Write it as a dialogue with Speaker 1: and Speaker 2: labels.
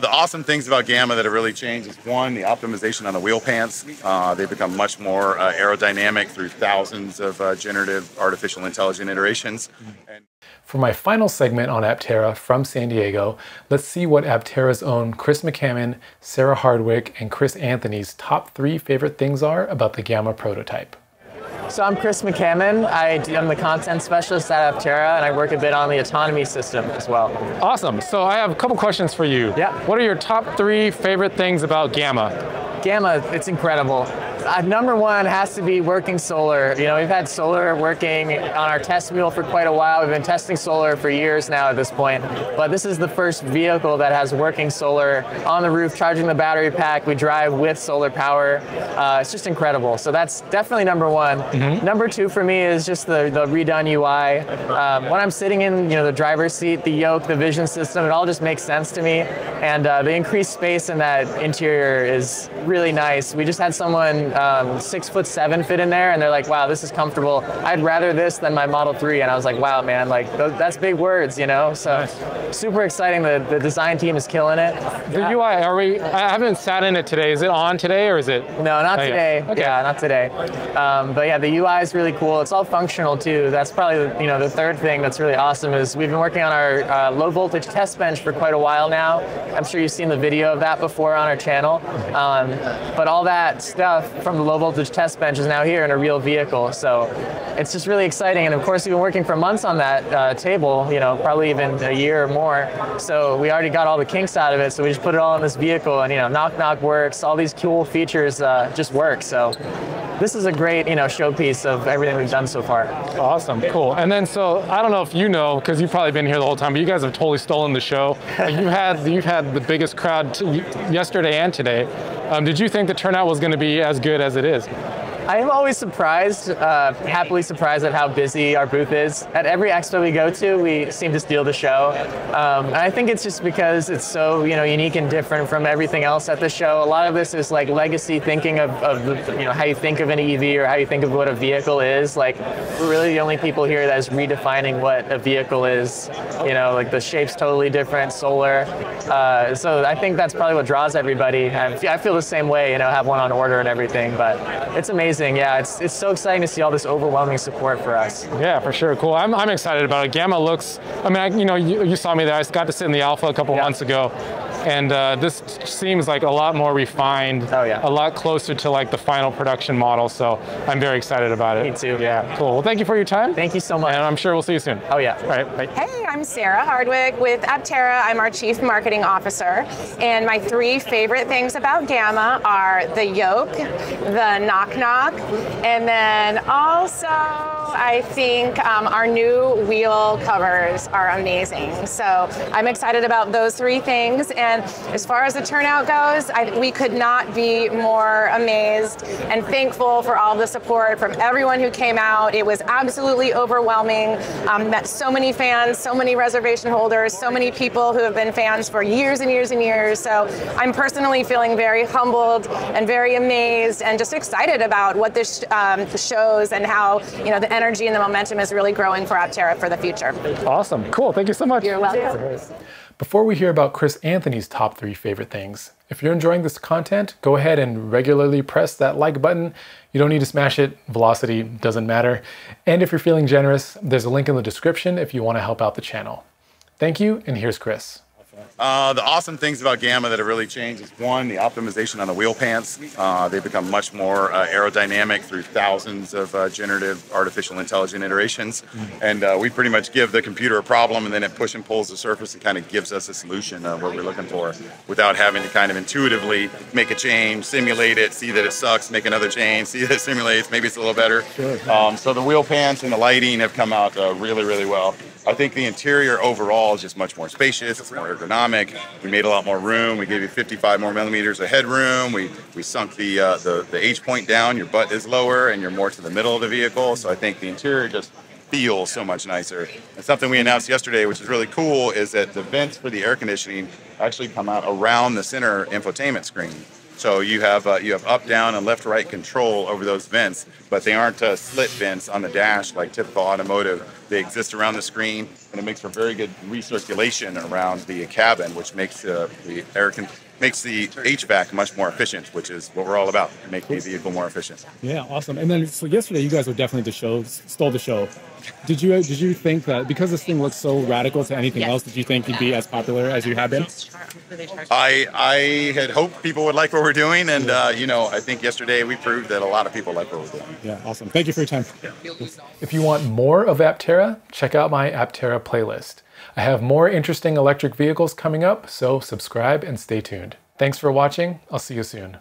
Speaker 1: The awesome things about Gamma that have really changed is, one, the optimization on the wheel pants. They've become much more aerodynamic through thousands of generative artificial intelligence iterations.
Speaker 2: For my final segment on Aptera from San Diego, let's see what Aptera's own Chris McCammon, Sarah Hardwick, and Chris Anthony's top 3 favorite things are about the Gamma prototype.
Speaker 3: So I'm Chris McCammon. I'm the content specialist at Aptera, and I work a bit on the autonomy system as well.
Speaker 2: Awesome. So I have a couple questions for you.
Speaker 3: Yeah.
Speaker 2: What are your top 3 favorite things about Gamma?
Speaker 3: Gamma, it's incredible. Number one has to be working solar. You know, we've had solar working on our test wheel for quite a while. We've been testing solar for years now at this point, but this is the first vehicle that has working solar on the roof, charging the battery pack. We drive with solar power. It's just incredible. So that's definitely number one. Number two for me is just the redone UI. When I'm sitting in the driver's seat, the yoke, the vision system, it all just makes sense to me. And the increased space in that interior is really nice. We just had someone 6'7" fit in there, and they're like, wow, this is comfortable. I'd rather this than my Model 3. And I was like, wow, man, like that's big words, you know? So nice. Super exciting. The design team is killing it.
Speaker 2: The UI, I haven't sat in it today. Is it on today or is it?
Speaker 3: No, not today.
Speaker 2: Okay.
Speaker 3: Yeah, not today. But yeah, the UI is really cool. It's all functional too. That's probably the third thing that's really awesome is we've been working on our low voltage test bench for quite a while now. I'm sure you've seen the video of that before on our channel. But all that stuff from the low voltage test bench is now here in a real vehicle. So it's just really exciting. And of course, we've been working for months on that table, probably even a year or more. So we already got all the kinks out of it. So we just put it all in this vehicle, and knock knock works. All these cool features just work. So this is a great showpiece of everything we've done so far.
Speaker 2: Awesome, cool. And then so I don't know if you know, because you've probably been here the whole time, but you guys have totally stolen the show. You've had the biggest crowd yesterday and today. Did you think the turnout was going to be as good as it is?
Speaker 3: I am always surprised, happily surprised at how busy our booth is. At every expo we go to, we seem to steal the show. And I think it's just because it's so unique and different from everything else at the show. A lot of this is like legacy thinking of how you think of an EV or how you think of what a vehicle is. Like we're really the only people here that is redefining what a vehicle is. Like the shape's totally different, solar. So I think that's probably what draws everybody. I feel the same way, have one on order and everything, but it's amazing. Yeah, it's so exciting to see all this overwhelming support for us.
Speaker 2: Yeah, for sure. Cool. I'm excited about it. Gamma looks, you saw me there. I got to sit in the Alpha a couple months ago. And this seems like a lot more refined, a lot closer to like the final production model. So I'm very excited about it.
Speaker 3: Me too.
Speaker 2: Yeah, cool. Well, thank you for your time.
Speaker 3: Thanght you so much.
Speaker 2: And I'm sure we'll see you soon.
Speaker 3: Oh yeah.
Speaker 2: All right, bye.
Speaker 4: Hey, I'm Sarah Hardwick with Aptera. I'm our Chief Marketing Officer. And my 3 favorite things about Gamma are the yoke, the knock knock, and then also I think our new wheel covers are amazing. So I'm excited about those 3 things. And as far as the turnout goes, we could not be more amazed and thankful for all the support from everyone who came out. It was absolutely overwhelming. Met so many fans, so many reservation holders, so many people who have been fans for years and years and years. So I'm personally feeling very humbled and very amazed and just excited about what this shows and how the energy and the momentum is really growing for Aptera for the future.
Speaker 2: Awesome. Cool. Thank you so much.
Speaker 4: You're welcome.
Speaker 2: Before we hear about Chris Anthony's top 3 favorite things, if you're enjoying this content, go ahead and regularly press that like button. You don't need to smash it. Velocity doesn't matter. And if you're feeling generous, there's a link in the description if you want to help out the channel. Thank you, and here's Chris.
Speaker 1: The awesome things about Gamma that have really changed is, one, the optimization on the wheel pants. They've become much more aerodynamic through thousands of generative artificial intelligence iterations. And we pretty much give the computer a problem, and then it push and pulls the surface and kind of gives us a solution of what we're looking for without having to kind of intuitively make a change, simulate it, see that it sucks, make another change, see that it simulates, maybe it's a little better. Sure. So the wheel pants and the lighting have come out really, really well. I think the interior overall is just much more spacious. It's more ergonomic. We made a lot more room. We gave you 55 more millimeters of headroom. We sunk the H point down. Your butt is lower and you're more to the middle of the vehicle. So I think the interior just feels so much nicer. And something we announced yesterday, which is really cool, is that the vents for the air conditioning actually come out around the center infotainment screen. So you have up, down, and left, right control over those vents, but they aren't slit vents on the dash like typical automotive They exist around the screen, and it makes for very good recirculation around the cabin, which makes makes the HVAC much more efficient, which is what we're all about, make the vehicle more efficient.
Speaker 2: Yeah, awesome. And then, so yesterday you guys were definitely stole the show. Did you think that because this thing looks so radical to anything else, did you think you'd be as popular as you have been?
Speaker 1: I had hoped people would like what we're doing, and I think yesterday we proved that a lot of people like what we're doing.
Speaker 2: Yeah, awesome. Thank you for your time. If you want more of Aptera, check out my Aptera playlist. I have more interesting electric vehicles coming up, so subscribe and stay tuned. Thanks for watching. I'll see you soon.